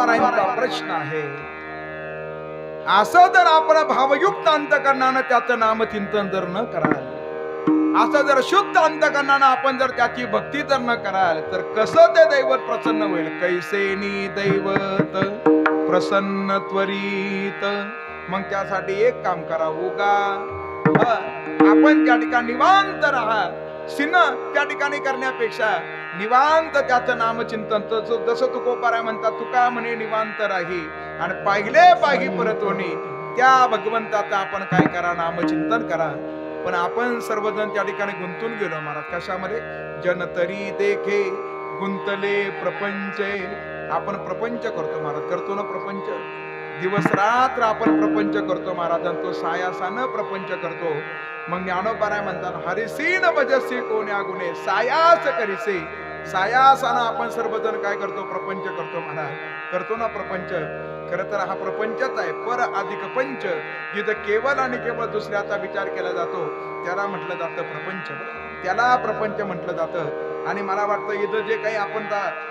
तुकोबारायांचा प्रश्न आहे. असं जर आपण भावयुक्त अंतकरणानं त्याचं नामचिंतन जर न कराल, असं जर शुद्ध अंतकरणानं आपण जर त्याची भक्ती जर न कराल, तर कसं ते दैवत प्रसन्न होईल. कैसेनी दैवत प्रसन्न त्वरित. मग त्यासाठी एक काम करा, उगा आपण त्या ठिकाणी निवांत राहा. सिन त्या ठिकाणी करण्यापेक्षा निवांत त्याचं नामचिंतन. जसं तुकोबाराय म्हणतात, तुका म्हणे निवांत राही आणि पाहिले पाही परतोनी. त्या भगवंताचं आपण काय करा, नामचिंतन करा. पण आपण सर्वजण त्या ठिकाणी गुंतून गेलो महाराज. कशामध्ये? जन तरी देखे गुंतले प्रपंच. आपण प्रपंच करतो महाराज, करतो ना प्रपंच. दिवस रात्र आपण प्रपंच करतो महाराज, तो सायासानं प्रपंच करतो. मग ज्ञानोबाराय म्हणतात, हरिसीन भजसी कोण्या गुणे सायास करिसे. सायासानं आपण सर्वजण काय करतो, प्रपंच करतो महाराज, करतो ना प्रपंच. खर तर हा प्रपंचच आहे, पर अधिक पंच. जिथं केवळ आणि केवळ दुसऱ्याचा विचार केला जातो त्याला म्हटलं जातं प्रपंच, त्याला प्रपंच म्हटलं जातं. आणि मला वाटतं इथं जे काही आपण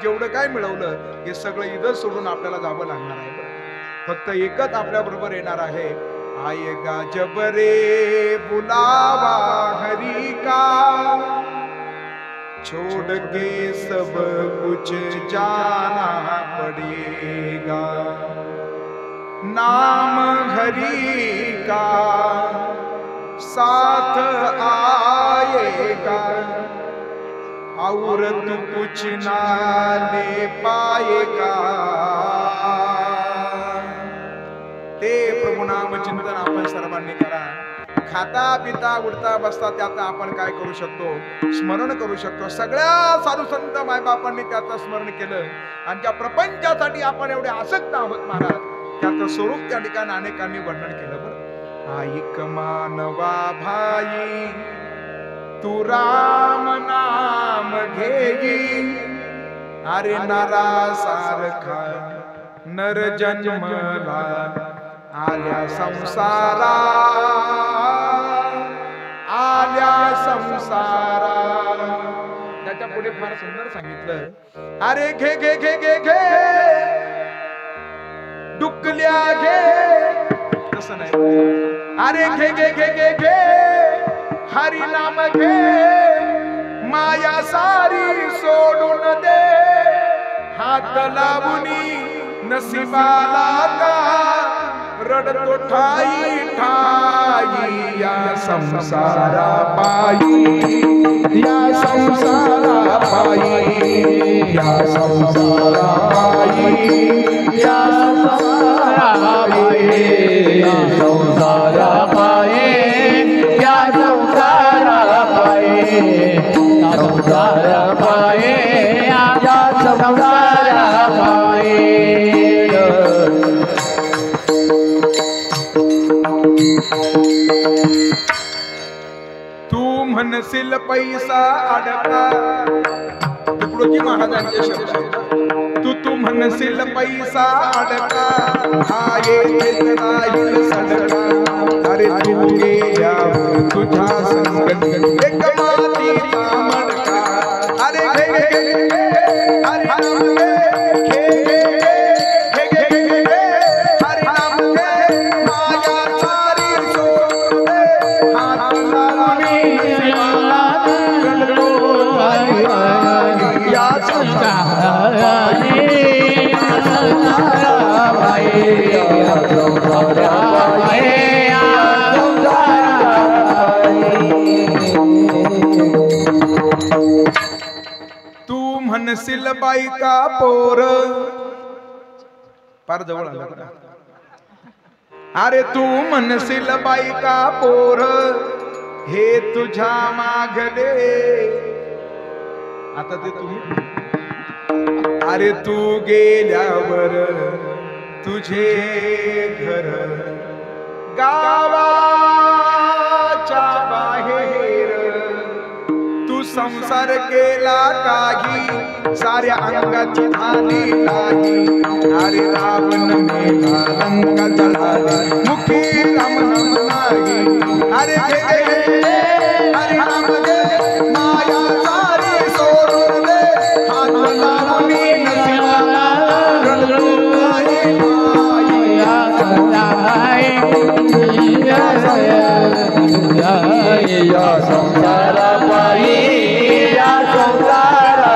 जेवढं काय मिळवलं, हे सगळं इथं सोडून आपल्याला जावं लागणार आहे. फक्त एकच आपल्या बरोबर येणार आहे, आएगा जब रे बुलावा हरि का, छोड़ के सब कुछ जाना पड़ेगा. नाम हरि का साथ आएगा, और तू कुछ ना ले पाएगा. ते प्रभु नाम चिंतन आपण सर्वांनी करा. खाता पिता उठता बसता त्याचा आपण काय करू शकतो, स्मरण करू शकतो. सगळ्या साधू संत मायबापांनी त्याचं स्मरण केलं आणि त्या प्रपंचासाठी आपण एवढे आसक्त आहोत महाराज. त्याचं स्वरूप त्या ठिकाणी अनेकांनी वर्णन केलं. बरं, ऐक मानवा भाई तू राम नाम घेई, अरे नरा सारखा नर जन्मला आल्या संसारा, आल्या संसारा. त्याच्या पुढे फार सुंदर सांगितलं, अरे घे घे घे घे घे डुकल्या घे. तसं नाही, अरे घे घे घे घे घे हरी नाम घे, माया सारी सोडून दे, हात लावूनी नशिबाला का, रडतो ठाई ठाई या संसारा पायी, या संसारा पायी, या संसारा पायी, या संसारा पायी, या संसारा पायी, या संसारा पायी, या संसारा पायी, या संसारा पायी. तू म्हणशील पैसा अडका, तुकडोजी महाराजांचे शब्द. तू म्हणशील पैसा अडका, हा येत राहील सडका. अरे तू गेल्यावर तुझ्या संकट एक मातीचा मडका. अरे घे घे घे हरी नाम घे, घे घे घे घे घे हरी नाम घे, माया सारी सोडून दे, हात लावून शिवाला रडतो ठाई ठाई या संसारा पायी, या संसारा पायी, या संसारा पायी, या संसारा पायी. तू म्हणशील बायका पोर, फार जवळ आला. अरे तू म्हणशील बायका पोर हे तुझ्या मागले. आता ते तुम्ही, अरे तू गेल्यावर तुझे घर गावाच्या बाहेर, तू संसार केला काही साऱ्या अंगाची झाली नाही. अरे रावण मेला लंका जळाली, मुखी राम नाम नाही. अरे हरी नाम घे, माया सारी सोडून दे, हात लावून नशिबाला रडतो या संसारा पायी या संसारा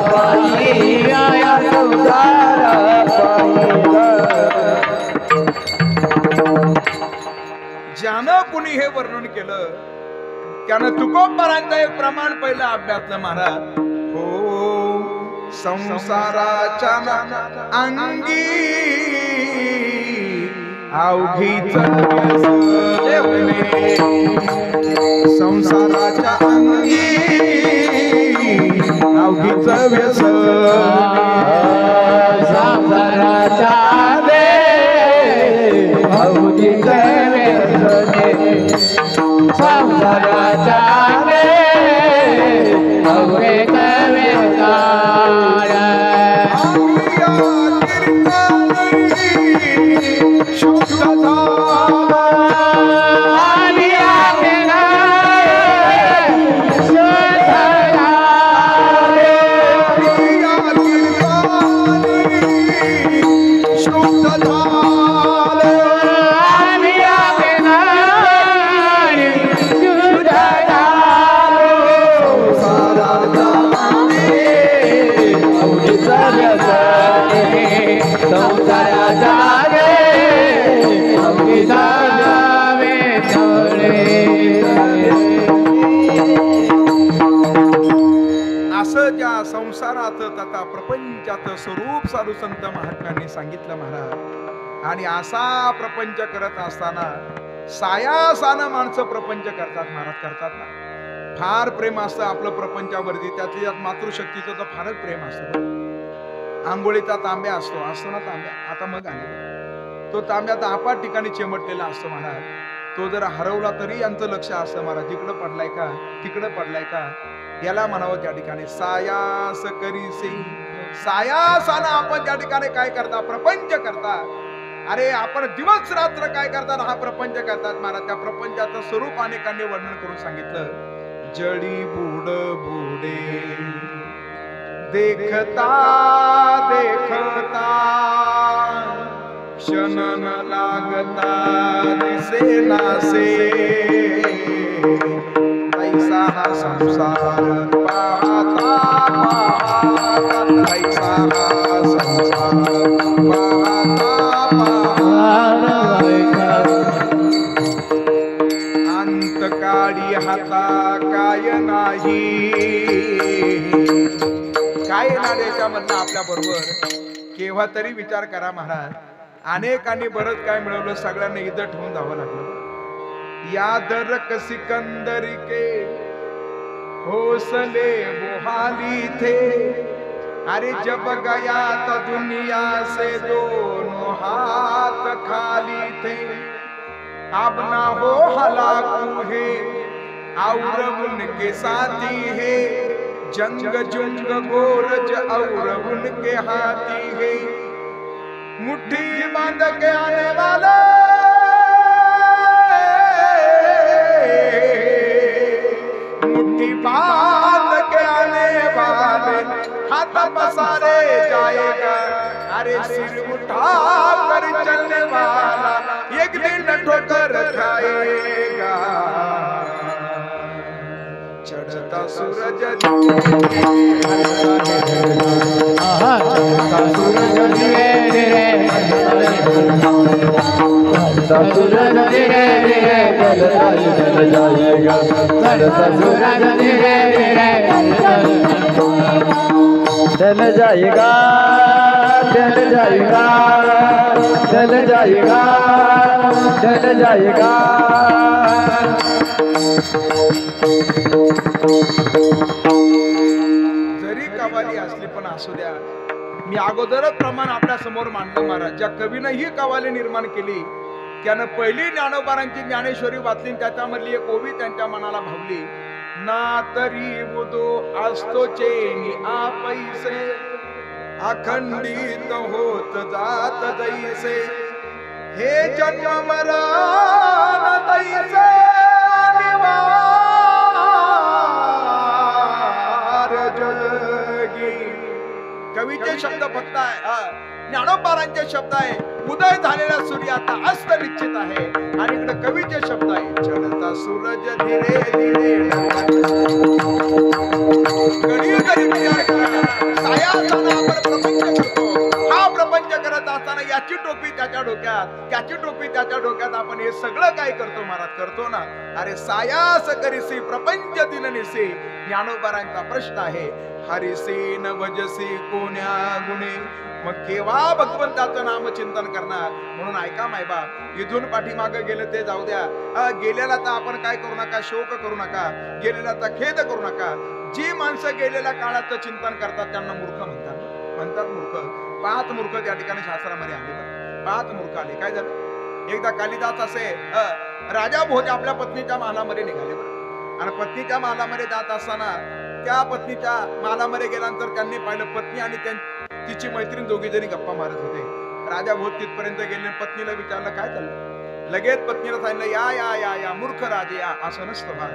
पायी या संसारा ज्यानं कुणी हे वर्णन केलं त्यानं तुकोबारांचं एक प्रमाण पहिलं अभ्यासलं महाराज. हो संसाराच्या अंगी अवघीच संसाराच्या अंगी अवघीच व्यसन संसाराच्या अवघीच व्यसन संसाराच्या अवघीच संसारात तथा प्रपंचात स्वरूप साधू संत महात्म्यांनी सांगितलं महाराज. आणि असा प्रपंच करत असताना सायासानं माणसं प्रपंच करतात महाराज, करतात ना. फार प्रेम असतं आपलं प्रपंचावरती, त्यात मातृशक्तीचं तर फारच प्रेम असतं. आंघोळीचा तांब्या असतो ना तांब्या, आता मग आले तो तांब्या तर आपाट ठिकाणी चिमटलेला असतो महाराज. तो जर हरवला तरी यांचं लक्ष असतं महाराज, तिकडं पडलाय का तिकडं पडलाय का. याला म्हणावं त्या ठिकाणी सायास करीसे. सायासानं आपण त्या ठिकाणी काय करता, प्रपंच करता. अरे आपण दिवस रात्र काय करतात, हा प्रपंच करतात महाराज. त्या प्रपंचाचं स्वरूप अनेकांनी वर्णन करून सांगितलं. जडी बुड बुडे देखता देखता क्षण न लागता दिसे नासे ऐसा हा संसार पाहता ऐसा हा संसार पाहता अंतकाळी हाता काय नाही. काय येणार याच्यामधनं आपल्या बरोबर केव्हा तरी विचार करा महाराज. अनेकांनी बरंच काय मिळवलं, सगळ्यांना इथं ठेवून जावं लागलं. यादरक सिकंदरी के हौसले बुहाली थे. अरे जब गया तो दुनिया से दोनों हाथ खाली थे. अब ना हो हलाकू है और उनके साथी है. जंग जुंग गोरज और उनके हाथी है. मुट्ठी बांध के आने वाले मुट्ठी बांध के आने वाले हाथ पसारे जाएगा. अरे सिर उठा कर चलने वाला एक दिन ठोकर खाएगा. चढ़ता सूरज चढ़ता सूरज धीरे धीरे चढ़ता सूरज धीरे धीरे ढल जाएगा. चढ़ता सूरज धीरे धीरे ढल जाएगा. ढल जाएगा ढल जाएगा ढल जाएगा. जरी कवाली असली पण असू द्या, मी अगोदरच प्रमाण आपल्या समोर मांडलं महाराज. ज्या कवीनं ही कवाली निर्माण केली त्यानं पहिली ज्ञानोबारांची ज्ञानेश्वरी वाचली. त्याच्यामधली एक ओवी त्यांच्या मनाला भावली. ना तरी बुधो असतो चेनी आपैसे अखंडित होत जात जैसे. हे जन्म मरण तैसे निवार जगी. कवीचे शब्द फक्त आहे, ज्ञानोबारांचे शब्द आहे. उदय झालेला सूर्य आता अस्त निश्चित आहे. आणि इकडे कवीचे शब्द आहे, चढता सूरज धीरे धीरे कधी कधी विचार करा, सायासाना आपण प्रपंच करतो. हा प्रपंच करत असताना याची टोपी त्याच्या डोक्यात, त्याची टोपी त्याच्या डोक्यात, आपण हे सगळं काय करतो महाराज? करतो ना. अरे सायास करीसी प्रपंच दिननिसी. ज्ञानोबारांचा प्रश्न आहे, हरिसी न भजसी कोण्या गुणे. मग केव्हा भगवंताचं नाम चिंतन करणार? म्हणून ऐका मायबा, इथून पाठीमागे गेलं ते जाऊ द्या. गेलेला तर आपण काय करू नका, शोक करू नका, गेलेला तर खेद करू नका. जी माणसं गेलेल्या काळाचं चिंतन करतात त्यांना मूर्ख म्हणतात मूर्ख. 5 मूर्ख त्या ठिकाणी शास्त्रामध्ये आले. 5 मूर्ख आले. काय झालं? एकदा कालिदास असे राजा भोज आपल्या पत्नीच्या महालामध्ये निघाले बरं. आणि पत्नीच्या महालामध्ये जात असताना त्या पत्नीच्या महालामध्ये गेल्यानंतर त्यांनी पाहिलं पत्नी आणि तिची मैत्रीण दोघी जणी गप्पा मारत होते. राजा भोज तिथपर्यंत गेले, पत्नीला विचारलं काय चाललं? लगेच पत्नीला सांगितलं, या या या या मूर्ख राजे या. असं नसतं बा.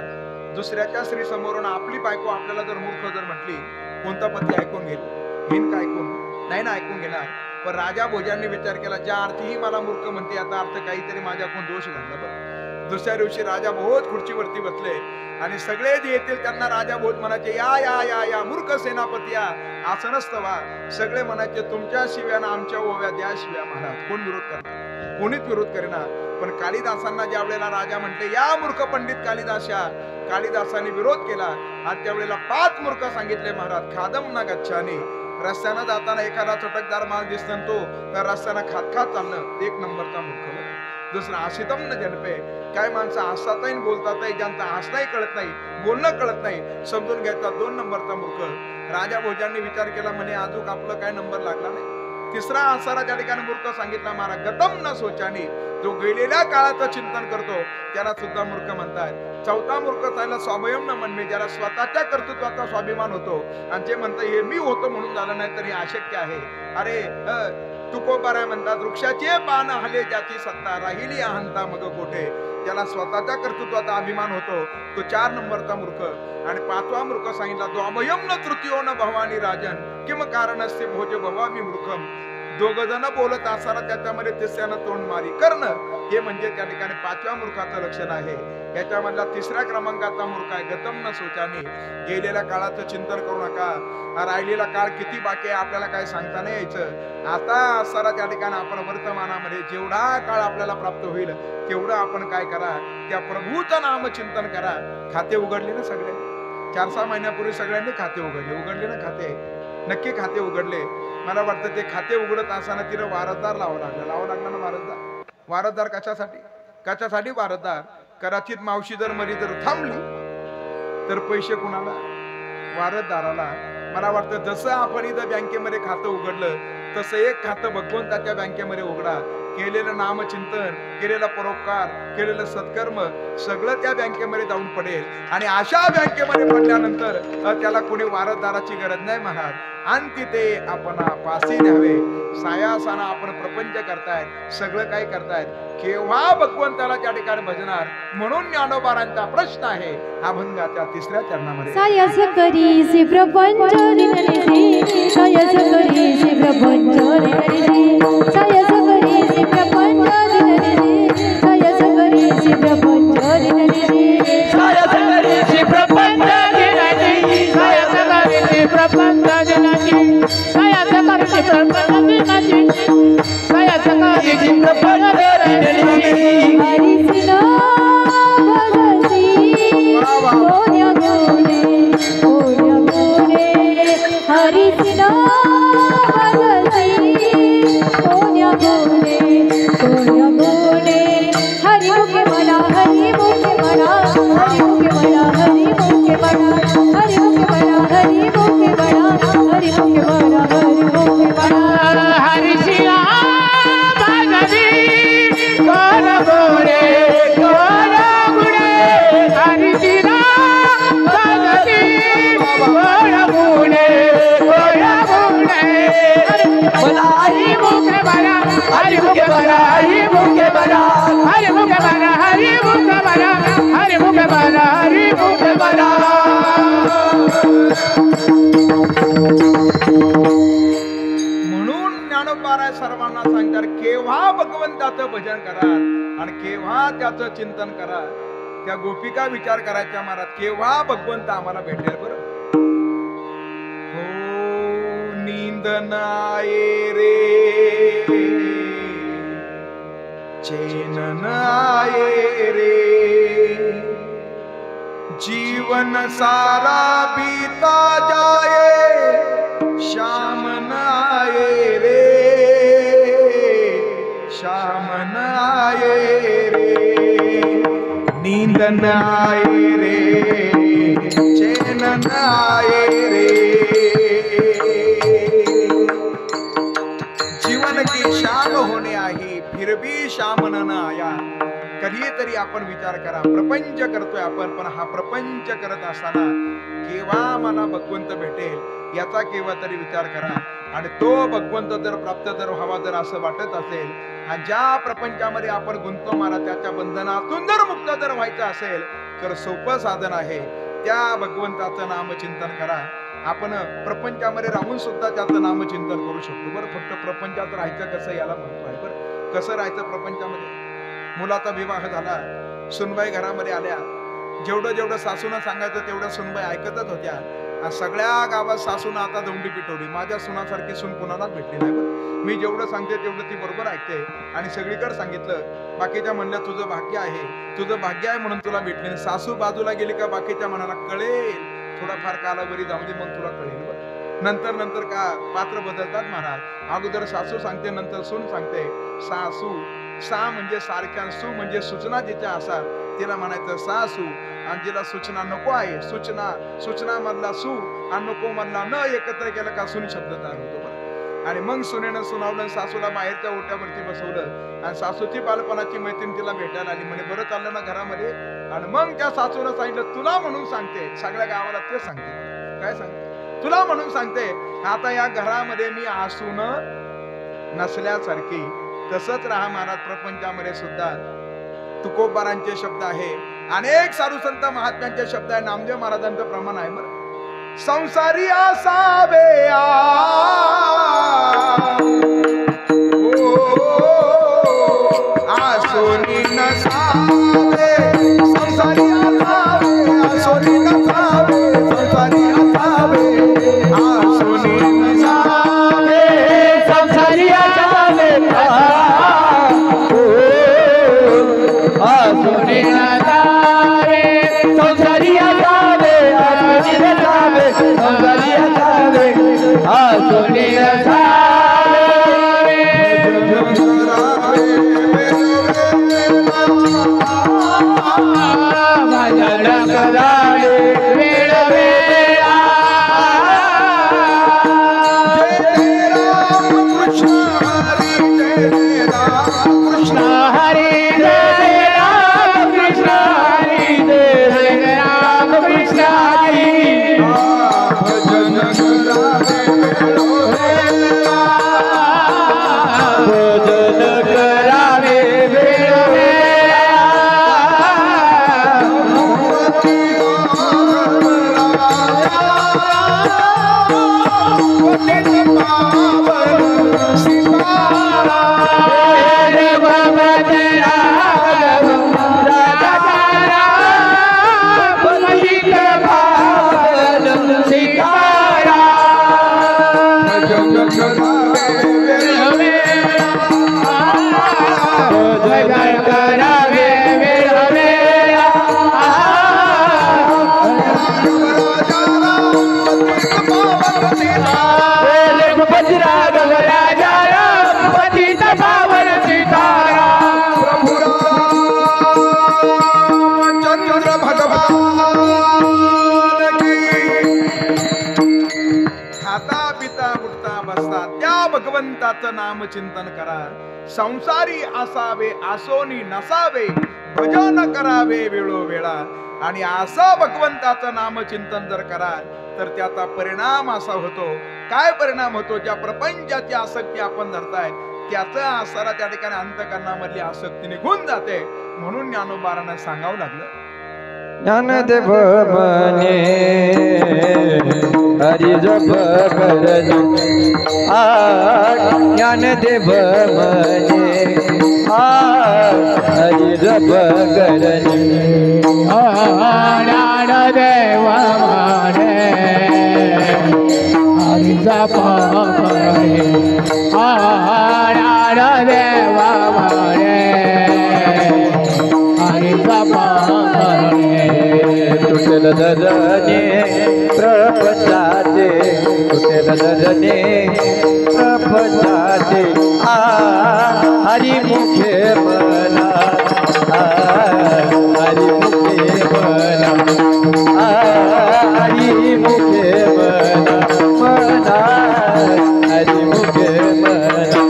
दुसऱ्याच्या स्त्री समोरून आपली बायको आपल्याला जर मूर्ख जर म्हटली, कोणता पती ऐकून घेईन का? ऐकून नाही ना ऐकून घेणार. पण राजा भोजांनी विचार केला, ज्या अर्थी मला मूर्ख म्हणते याचा अर्थ काहीतरी माझ्याकडून दोष घडला बरं. दुसऱ्या दिवशी राजा भोज खुर्चीवरती बसले आणि सगळे जे येतील त्यांना राजा भोज म्हणायचे, या या या या मूर्ख सेनापती या. असं नसतं वा. सगळे म्हणायचे, तुमच्या शिव्यानं आमच्या ओव्या द्या शिव्या महाराज. कोण विरोध करणार? कोणीच विरोध करेना. पण कालिदासांना ज्या वेळेला राजा म्हटले, या मूर्ख पंडित कालिदासा, कालिदासाने विरोध केला. आणि त्यावेळेला 5 मूर्ख सांगितले महाराज. खादम ना गच्छानी. रस्त्यानं जाताना एखादा चटकदार माल दिसतो तो त्या रस्त्यानं खात खात चालणं, 1 नंबरचा मूर्ख. दुसरा आशितम न जनपे. काय माणसं हसताही बोलतातही, ज्यांचा हसणंही कळत नाही, बोलणं कळत नाही, समजून घेतात, 2 नंबरचा मूर्ख. राजा भोजांनी विचार केला, म्हणे अजून आपलं काय नंबर लागला नाही. तिसरा आसारा त्या ठिकाणी मूर्ख सांगितला महाराज. गतम न सोचानी. जो गेलेल्या काळाचं चिंतन करतो त्याला सुद्धा मूर्ख म्हणतात. चौथा मूर्ख सांगितला स्वाभयम न मनमे. ज्याला स्वतःच्या कर्तृत्वाचा स्वाभिमान होतो आणि जे म्हणतं हे मी होतो म्हणून झालं नाही तर हे अशक्य आहे. अरे तुकोबारा म्हणतात, वृक्षाचे पान हले ज्याची सत्ता, राहिली अहंता मग कोठे. ज्याला स्वतःच्या कर्तृत्वाचा अभिमान होतो तो 4 नंबरचा मूर्ख. आणि 5वा मूर्ख सांगितला, द्वाभयम न तृतीयो न भवानी राजन किम कारण असते भोज भवामी मूर्खम. 2 जण बोलत असताना त्याच्यामध्ये तिसऱ्यानं तोंड मारी कर्ण. हे म्हणजे त्या ठिकाणी 5व्या मूर्खाचं लक्षण आहे. याच्यामधला 3ऱ्या क्रमांकाचा मूर्ख आहे गतम न सोचानी. गेलेल्या काळाचं चिंतन करू नका. राहिलेला काळ किती बाकी आहे आपल्याला काय सांगता नाही यायचं. आता सारा त्या ठिकाणी आपण वर्तमानामध्ये जेवढा काळ आपल्याला प्राप्त होईल तेवढं आपण काय करा, त्या प्रभूचं नाम चिंतन करा. खाते उघडले ना सगळे? 4-6 महिन्यापूर्वी सगळ्यांनी खाते उघडले ना खाते? नक्की खाते उघडले. मला वाटतं ते खाते उघडत असताना तिला वारसदार लावावं लागला ना. वारसदार कशासाठी वारसदार? कदाचित मावशी जर मरी जर थांबली तर पैसे कुणाला? वारसदाराला. मला वाटतं जसं आपण इथं बँकेमध्ये खातं उघडलं तसं एक खातं भगवंताच्या बँकेमध्ये उघडा. केलेलं नामचिंतन, केलेला परोपकार, केलेलं सत्कर्म सगळं त्या बँकेमध्ये जाऊन पडेल. आणि अशा बँकेमध्ये पडल्यानंतर त्याला कोणी वारसदाराची गरज नाही महाराज. आणि तिथे आपण पासी न्यावे. सायासाना आपण प्रपंच करतायत, सगळं काय करतायत, केव्हा भगवंताला त्या ठिकाणी भजणार? म्हणून ज्ञानोबारांचा प्रश्न आहे अभंगाच्या 3ऱ्या चरणामध्ये. सायस करीसी प्रपंच दिननिसी, सायस करीसी प्रपंच दिननिसी, सायस करीसी प्रपंच दिननिसी, सायस करीसी प्रपंच दिननिसी, सायस करीसी प्रपंच दिननिसी, सायस करीसी प्रपंच दिननिसी, सायस करीसी प्रपंच दिननिसी, सायस करीसी प्रपंच दिननिसी. हरिसी न भजसी कोण्या गुणे, कोण्या गुणे, हरिसी न भजसी कोण्या गुणे, कोण्या गुणे. हरिमुखे म्हणा, हरिमुखे म्हणा, हरिमुखे म्हणा, हरिमुखे म्हणा, हरिमुखे म्हणा, हरिमुखे म्हणा, हरिमुखे म्हणा, हरिमुखे म्हणा. हरिसिया भजनी कोण गुणे, कोण गुणे, हरिसिया भजनी कोण गुणे, कोण गुणे. मला हरिमुखे म्हणा, हरिमुखे म्हणा, हरिमुखे म्हणा, हरिमुखे म्हणा, हरिमुखे म्हणा, हरिमुखे म्हणा, हरिमुखे म्हणा. म्हणून ज्ञानोबा सर्वांना सांगतात केव्हा भगवंताचं भजन करा आणि केव्हा त्याचं चिंतन करा. त्या गोपिका विचार करायच्या महाराज केव्हा भगवंत आम्हाला भेटेल बरं. हो नींद नाये रे चैन नाये रे जीवन सारा बीता जाए श्याम नाये रे श्याम नाये रे नींद नाये रे चैन नाये रे. जीवन की शाम होणे आहे फिर भी शाम न आया. कधीतरी आपण विचार करा प्रपंच करतोय आपण पण हा प्रपंच करत असताना केव्हा मला भगवंत भेटेल याचा केव्हा तरी विचार करा. आणि तो भगवंत जर प्राप्त जर व्हावा जर असं वाटत असेल आणि ज्या प्रपंचामध्ये आपण गुंतो मारा त्याच्या बंधनातून जर मुक्त जर व्हायचं असेल तर सोपं साधन आहे त्या भगवंताचं नामचिंतन करा. आपण प्रपंचामध्ये राहून सुद्धा त्याचं नामचिंतन करू शकतो बरं. फक्त प्रपंचात राहायचं कसं याला महत्व आहे बरं. कसं राहायचं प्रपंचामध्ये. मुलाचा विवाह झाला सुनबाई घरामध्ये आल्या जेवढं सासूनं सांगायचं तेवढं सुनबाई ऐकतच होत्या. सगळ्या गावात सासून आता दौंडी पिटवली. माझ्या सुनासारखी सून कोणालाच भेटली नाही बरं. मी जेवढं सांगते तेवढं ती बरोबर ऐकते आणि सगळीकडे सांगितलं. बाकीच्या म्हणल्या तुझं भाग्य आहे तुझं भाग्य आहे म्हणून तुला भेटली. सासू बाजूला गेली का बाकीच्या मनाला कळेल थोडाफार कालावधी जाऊ दे मग तुला कळेल बरं. नंतर का पात्र बदलतात महाराज. अगोदर सासू सांगते नंतर सून सांगते. सासू सा म्हणजे सारख्या सू म्हणजे सूचना जिच्या असतात तिला म्हणायचं सासू. आणि जिला सूचना नको आहे सूचना मधला सू आणि नको मधला न एकत्र केलं का सून शब्द तयार होतो बरं. आणि मग सुनेनं सुनावलं सासूला बाहेरच्या ओट्यावरती बसवलं आणि सासूची बालपणाची मैत्रीण तिला भेटायला आली. म्हणे बरं चाललं ना घरामध्ये. आणि मग त्या सासूला सांगितलं तुला म्हणून सांगते. सगळ्या गावाला ते सांगते. काय सांगते तुला म्हणून सांगते आता या घरामध्ये मी हसून नसल्यासारखी. तसंच राहा महाराज प्रपंचामध्ये सुद्धा. तुकोबारांचे शब्द आहे अनेक साधू संत महात्म्यांचे शब्द आहे. नामदेव महाराजांचं प्रमाण आहे बरं. संसारी असावे आसोनी नसावे संसारी असावे आसोनी नसावे संसारी असावे आसोनी नसावे संसारी असावे आसोनी नसावे संसारी असावे आसोनी नसावे संसारी असावे आसोनी नसावे भजन करावे वेळ वेळा कृष्ण हरी जय राम कृष्ण हरी जय राम कृष्ण हरी भजन करावे वेळ वेळा भगवंताचं नाम चिंतन करा. संसारी असावे आसोनी नसावे भजन करावे वेळोवेळा. आणि असं भगवंताचं नाम चिंतन जर कराल तर त्याचा परिणाम असा होतो. काय परिणाम होतो? ज्या प्रपंचाची आसक्ती आपण धरताय त्याचा आसारा त्या ठिकाणी अंतकरणामधली आसक्ती निघून जाते. म्हणून ज्ञानोबारांना सांगावं लागलं ज्ञानदेव म्हणे हरी जप करणी ज्ञानदेव म्हणे हरी जप करणी ज्ञानदेव म्हणे हरी जप करणी ज्ञानदेव म्हणे हरी जप करणी तुटेल धरणे प्रपंचाचे तुटेल धरणे प्रपंचाचे हरी मुखे मला हरी मुखे मला हरी मुखे मला मना हरी मुखे मला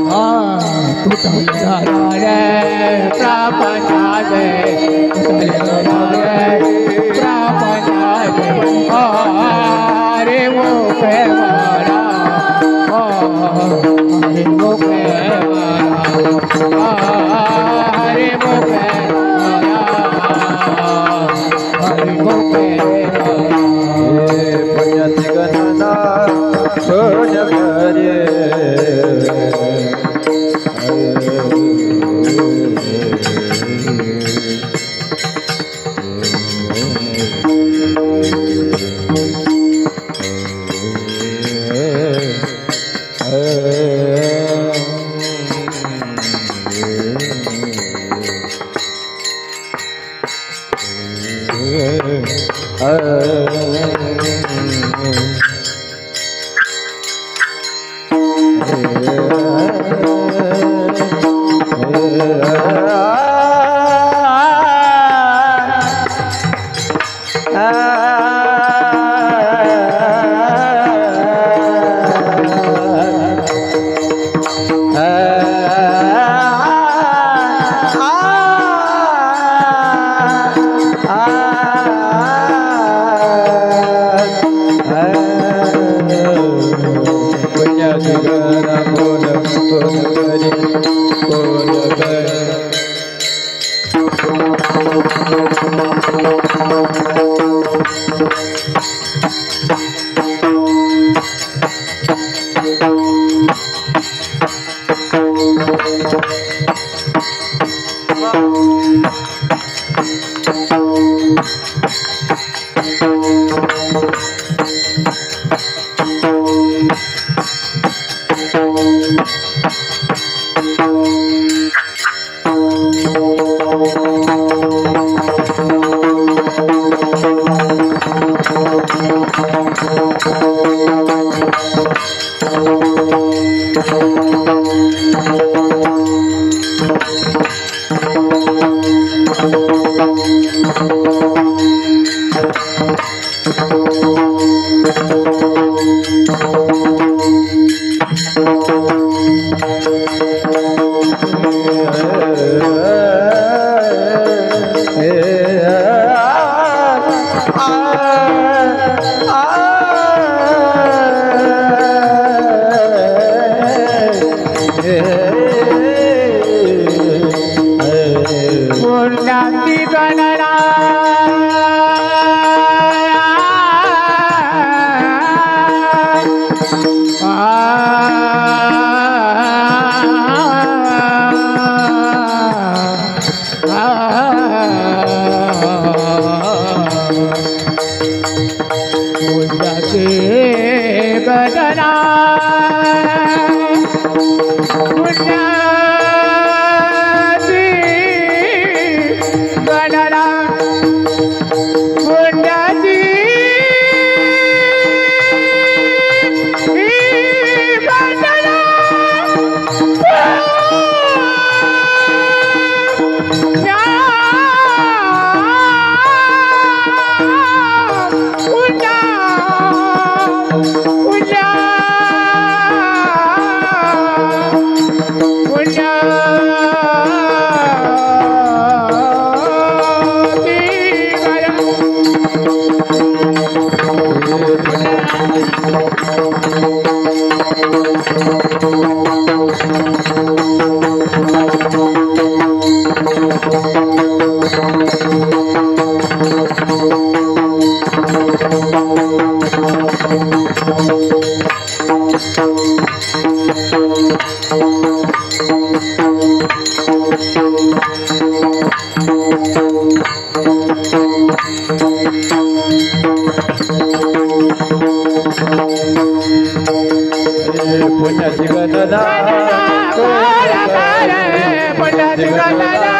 तुटले प्रपंचाचे तुटले प्रपंचाचे हरे मुखे मला हरे मुखे मला हरे मुखे मला हरे मुखे पुण्याची गणना सोन्या करे Thank you. गणना पंडित गणना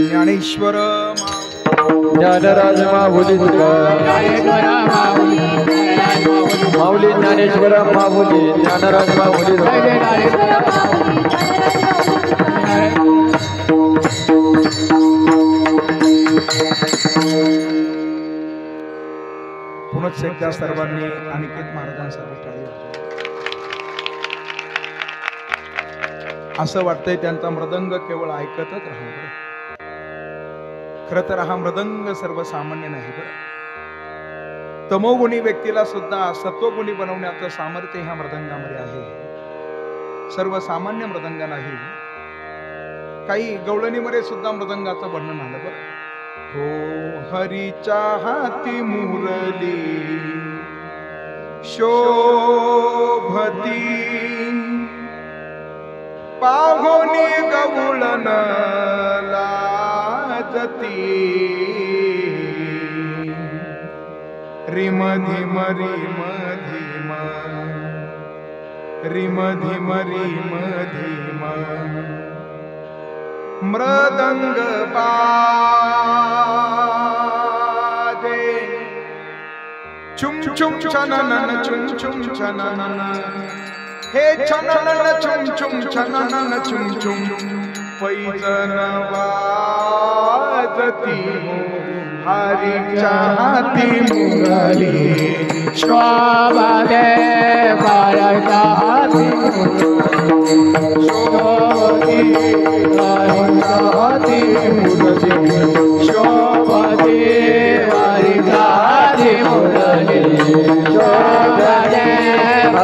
ज्ञानेश्वर ज्ञानराज माऊली माऊली ज्ञानेश्वर माऊली ज्ञानराज माऊली पुनश्च एकदा सर्वांनी अनिकेत महाराजांसाठी टाळी वाजवा. असं वाटतंय त्यांचा मृदंग केवळ ऐकतच राहू. खर तर हा मृदंग सर्वसामान्य नाही बरं. तमोगुणी व्यक्तीला सुद्धा सत्वगुणी बनवण्याचं सामर्थ्य ह्या मृदंगामध्ये आहे. सर्वसामान्य मृदंग नाही. काही गवळणीमध्ये सुद्धा मृदंगाचं वर्णन आलं बरं. हो हरीच्या हाती मुरली शोभती पाहोनी गवळण लाजती रिम धिम रिम धिम रिम धिम रिम धिम मृदंग बाजे चुम चुम छननन चुम चुम छननन हे छननन चुम चुम छननन चुम चुम पैजन वाजती हरीच्या हाती मुरली शोभा दे हरीच्या हाती शोभती हरीच्या हाती मुरली शोभा दे हरीच्या हाती मुरली शोभा दे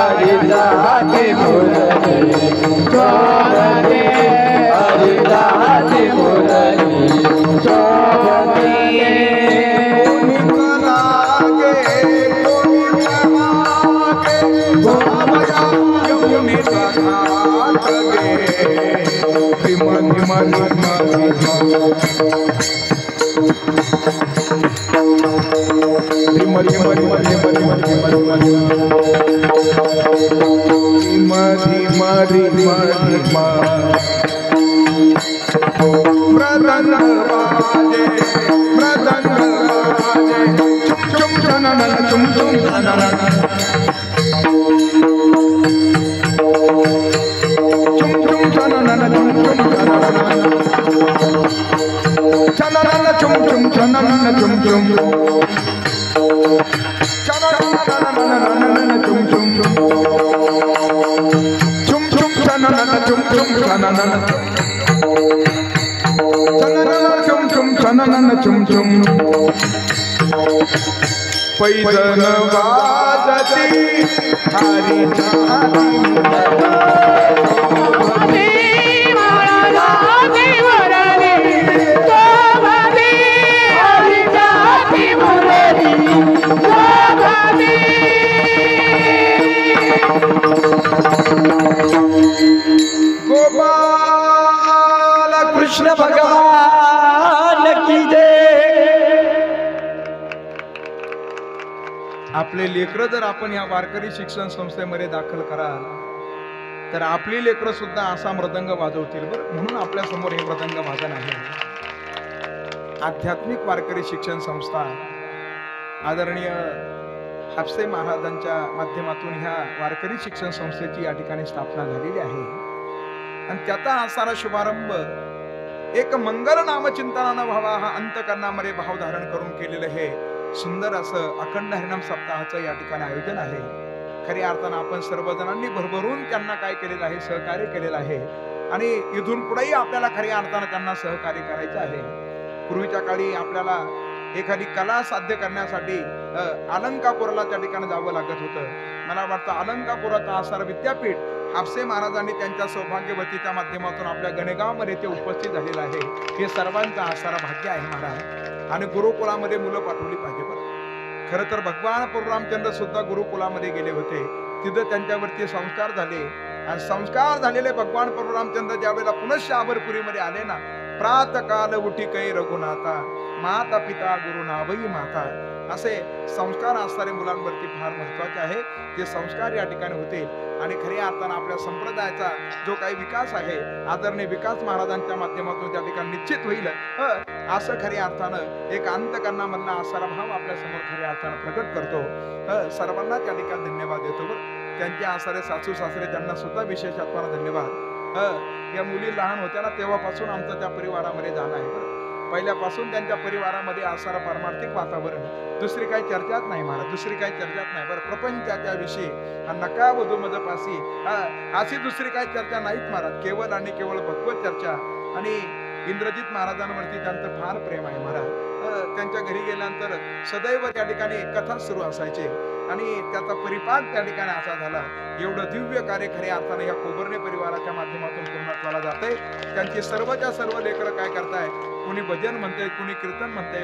हरीच्या हाती मुरली शोभा दे हरीच्या हाती मुरली शोभा दे पैजन वाजती हरीच्या हाती गोपाल कृष्ण भगवान की जय. आपले लेकरं जर आपण या वारकरी शिक्षण संस्थेमध्ये दाखल कराल तर आपली लेकरं सुद्धा असा मृदंग वाजवतील बरं. म्हणून आपल्या समोर हे मृदंग वादन आहे. आध्यात्मिक वारकरी शिक्षण संस्था आदरणीय हापसे महाराजांच्या माध्यमातून ह्या वारकरी शिक्षण संस्थेची या ठिकाणी स्थापना झालेली आहे. आणि त्याचा हा सारा शुभारंभ एक मंगल नामचिंतनानं व्हावा हा अंतकरणामध्ये भाव धारण करून केलेलं हे सुंदर असं अखंड हरिनाम सप्ताहाचं या ठिकाणी आयोजन आहे. खऱ्या अर्थानं आपण सर्वजणांनी भरभरून त्यांना काय केलेलं आहे, सहकार्य केलेलं आहे. आणि इथून पुढेही आपल्याला खऱ्या अर्थानं त्यांना सहकार्य करायचं आहे. पूर्वीच्या काळी आपल्याला एखादी कला साध्य करण्यासाठी अलंकापुराला त्या ठिकाणी जावं लागत होतं. मला वाटतं अलंकापुराचा आसार विद्यापीठ हापसे महाराजांनी त्यांच्या सौभाग्यवतीच्या माध्यमातून आपल्या गणेगावमध्ये ते उपस्थित झालेलं आहे. हे सर्वांचा आसारा भाग्य आहे महाराज. आणि गुरुकुलामध्ये मुलं पाठवली पाहिजे बरं. खरं तर भगवान परशुरामचंद्र सुद्धा गुरुकुलामध्ये गेले होते. तिथं त्यांच्यावरती संस्कार झाले आणि संस्कार झालेले भगवान परशुरामचंद्र ज्या वेळेला पुनश्च अमरपुरीमध्ये आले ना, प्रातकाल उठी कै रघुनाथा, माता पिता गुरु नावई माता, असे संस्कार असणारे मुलांवरती फार महत्वाचे आहे. ते संस्कार या ठिकाणी होतील आणि खऱ्या अर्थानं आपल्या संप्रदायाचा जो काही विकास आहे आदरणीय विकास महाराजांच्या माध्यमातून त्या ठिकाणी निश्चित होईल. असं खऱ्या अर्थानं एक अंतकरणामधला असारा भाव आपल्या समोर खऱ्या अर्थानं प्रकट करतो. सर्वांना त्या ठिकाणी धन्यवाद देतो बरं. त्यांचे आसारे सासू सासरे त्यांना सुद्धा विशेष आत्माना धन्यवाद. या मुली लहान होत्या ना तेव्हापासून आमचं त्या परिवारामध्ये जाणं आहे बरं. पहिल्यापासून त्यांच्या परिवारामध्ये असणारं पारमार्थिक वातावरण, दुसरी काही चर्चाच नाही महाराज, दुसरी काही चर्चाच नाही बरं. प्रपंचाच्या विषयी नका वधू मजपासी अशी दुसरी काही चर्चा नाहीच महाराज. केवळ आणि केवळ भगवत चर्चा. आणि इंद्रजित महाराजांवरती त्यांचं फार प्रेम आहे महाराज. त्यांच्या घरी गेल्यानंतर सदैव त्या ठिकाणी कथा सुरू असायचे आणि त्याचा परिपाक त्या ठिकाणी असा झाला. एवढं दिव्य कार्य खऱ्या अर्थाने या कोबर्णे परिवाराच्या माध्यमातून पूर्णत्वाला जाते. त्यांची सर्वच्या सर्व लेकरं काय करताय, कोणी भजन म्हणते, कोणी कीर्तन म्हणते,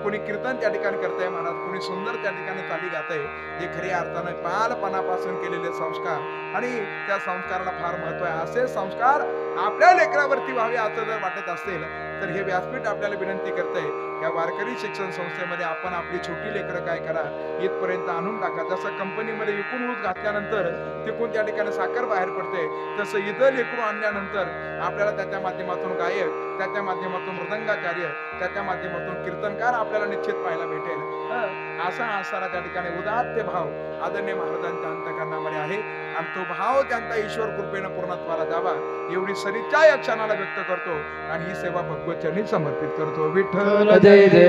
कोणी कीर्तन त्या ठिकाणी करताय महाराज, कोणी सुंदर त्या ठिकाणी चाली गाते. हे खऱ्या अर्थानं बालपणापासून केलेले संस्कार आणि त्या संस्काराला फार महत्व आहे. असे संस्कार आपल्या लेकरावरती व्हावे असं जर वाटत असेल तर हे व्यासपीठ आपल्याला विनंती करते, या वारकरी शिक्षण संस्थेमध्ये आपण आपली छोटी लेकरं काय करा इथपर्यंत आणून टाका. जसं कंपनीमध्ये विकून ऊस घातल्यानंतर तिकून त्या ठिकाणी साखर बाहेर पडते, तसं इथं लेकरू आणल्यानंतर आपल्याला त्याच्या माध्यमातून गायक, त्याच्या माध्यमातून मृदंगाचार्य, त्याच्या माध्यमातून कीर्तनकार आपल्याला निश्चित पाहायला भेटेल. असा असणारा त्या ठिकाणी उदात्त भाव आदरणीय महाराजांच्या अंतःकरणामध्ये आहे आणि तो भाव त्यांचा ईश्वर कृपेनं पूर्णत्वाला जावा एवढी सरिच्छा या क्षणाला व्यक्त करतो आणि ही सेवा भगवत चरणी समर्पित करतो. विठ्ठल जय जय.